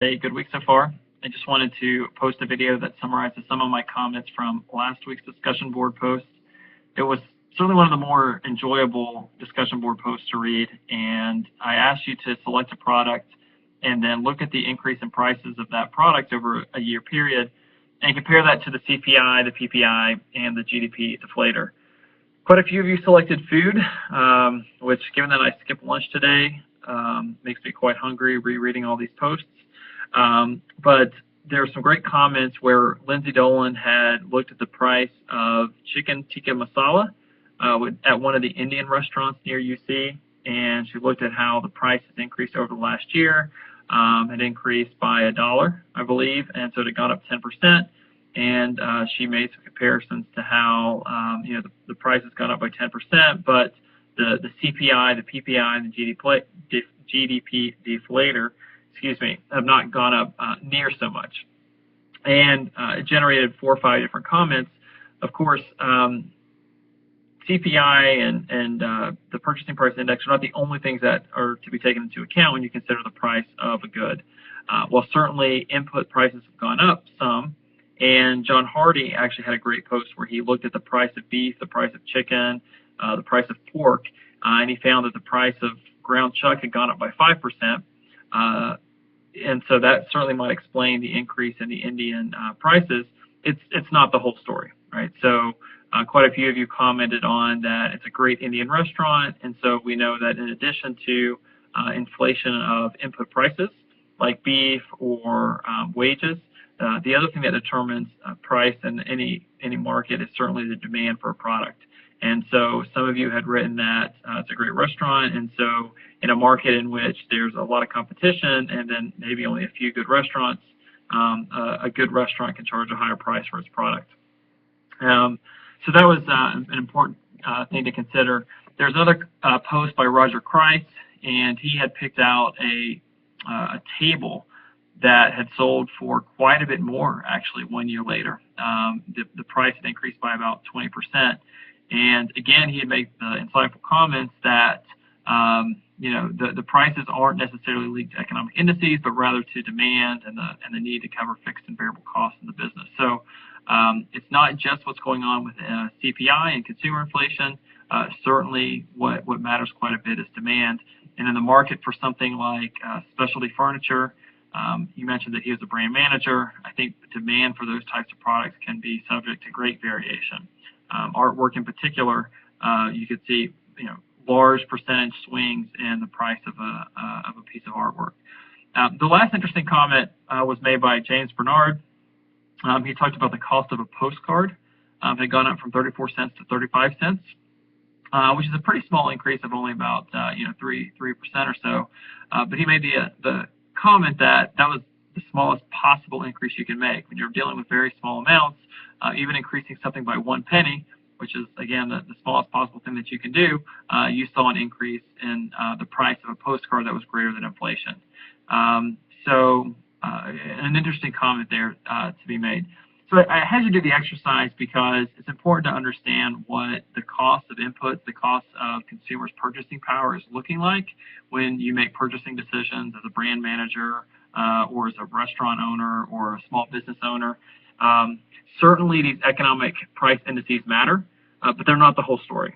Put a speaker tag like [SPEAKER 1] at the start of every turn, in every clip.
[SPEAKER 1] Hey, good week so far. I just wanted to post a video that summarizes some of my comments from last week's discussion board post. It was certainly one of the more enjoyable discussion board posts to read, and I asked you to select a product and then look at the increase in prices of that product over a year period and compare that to the CPI, the PPI, and the GDP deflator. Quite a few of you selected food, which, given that I skipped lunch today, makes me quite hungry rereading all these posts. But there are some great comments where Lindsay Dolan had looked at the price of chicken tikka masala at one of the Indian restaurants near UC, and she looked at how the price has increased over the last year. It increased by $1, I believe, and so it got up 10%. And she made some comparisons to how the price has gone up by 10%, but the CPI, the PPI, and the GDP deflator, have not gone up near so much. And it generated 4 or 5 different comments. Of course, CPI and the purchasing price index are not the only things that are to be taken into account when you consider the price of a good. While certainly input prices have gone up some, and John Hardy actually had a great post where he looked at the price of beef, the price of chicken, the price of pork, and he found that the price of ground chuck had gone up by 5%. And so that certainly might explain the increase in the Indian prices. It's not the whole story, right? So quite a few of you commented on that it's a great Indian restaurant, and so we know that in addition to inflation of input prices like beef or wages, the other thing that determines price in any market is certainly the demand for a product. And so some of you had written that it's a great restaurant, and so in a market in which there's a lot of competition and then maybe only a few good restaurants, a good restaurant can charge a higher price for its product. So that was an important thing to consider. There's another post by Roger Kreis, and he had picked out a table that had sold for quite a bit more, actually, 1 year later. The price had increased by about 20%. And again, he had made the insightful comments that the prices aren't necessarily linked to economic indices, but rather to demand and the need to cover fixed and variable costs in the business. So it's not just what's going on with CPI and consumer inflation. Certainly, what matters quite a bit is demand. And in the market for something like specialty furniture, you mentioned that he was a brand manager. I think the demand for those types of products can be subject to great variation. Artwork in particular, you could see large percentage swings in the price of a piece of artwork. The last interesting comment was made by James Bernard. He talked about the cost of a postcard had gone up from 34 cents to 35 cents, which is a pretty small increase of only about 3% or so. But he made the comment that was the smallest possible increase you can make when you're dealing with very small amounts. Even increasing something by 1 penny, which is again the smallest possible thing that you can do, you saw an increase in the price of a postcard that was greater than inflation. So an interesting comment there to be made. So I had to do the exercise because it's important to understand what the cost of inputs, the cost of consumers' purchasing power is looking like when you make purchasing decisions as a brand manager or as a restaurant owner or a small business owner. Certainly these economic price indices matter, but they're not the whole story.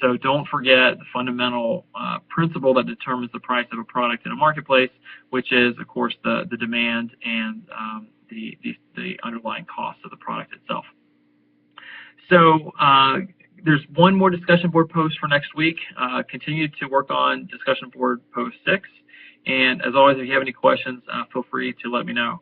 [SPEAKER 1] So don't forget the fundamental principle that determines the price of a product in a marketplace, which is, of course, the demand and the underlying cost of the product itself. So there's one more discussion board post for next week. Continue to work on discussion board post 6. And as always, if you have any questions, feel free to let me know.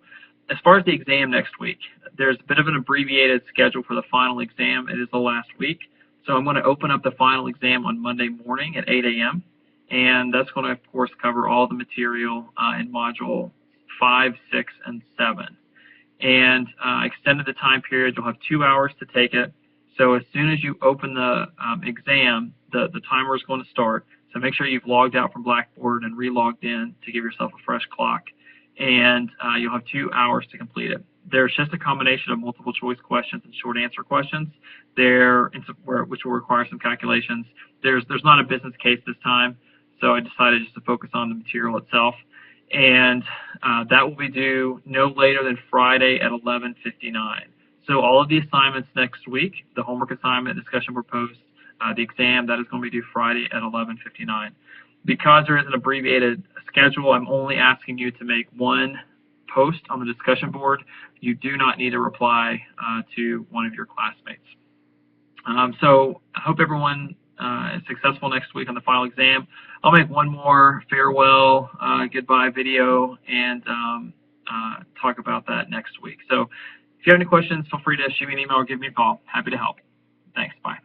[SPEAKER 1] As far as the exam next week, there's a bit of an abbreviated schedule for the final exam. It is the last week. So I'm going to open up the final exam on Monday morning at 8 a.m. And that's going to, of course, cover all the material in Module 5, 6, and 7. And extended the time period. You'll have 2 hours to take it. So as soon as you open the exam, the timer is going to start. So make sure you've logged out from Blackboard and re-logged in to give yourself a fresh clock. And you'll have 2 hours to complete it. There's just a combination of multiple choice questions and short answer questions which will require some calculations. There's not a business case this time, so I decided just to focus on the material itself. and that will be due no later than Friday at 11:59. So all of the assignments next week, the homework assignment, discussion board post, the exam, that is going to be due Friday at 11:59. Because there is an abbreviated schedule, I'm only asking you to make one post on the discussion board. You do not need to reply to one of your classmates. So I hope everyone is successful next week on the final exam. I'll make one more farewell, goodbye video and talk about that next week. So if you have any questions, feel free to shoot me an email or give me a call. Happy to help. Thanks. Bye.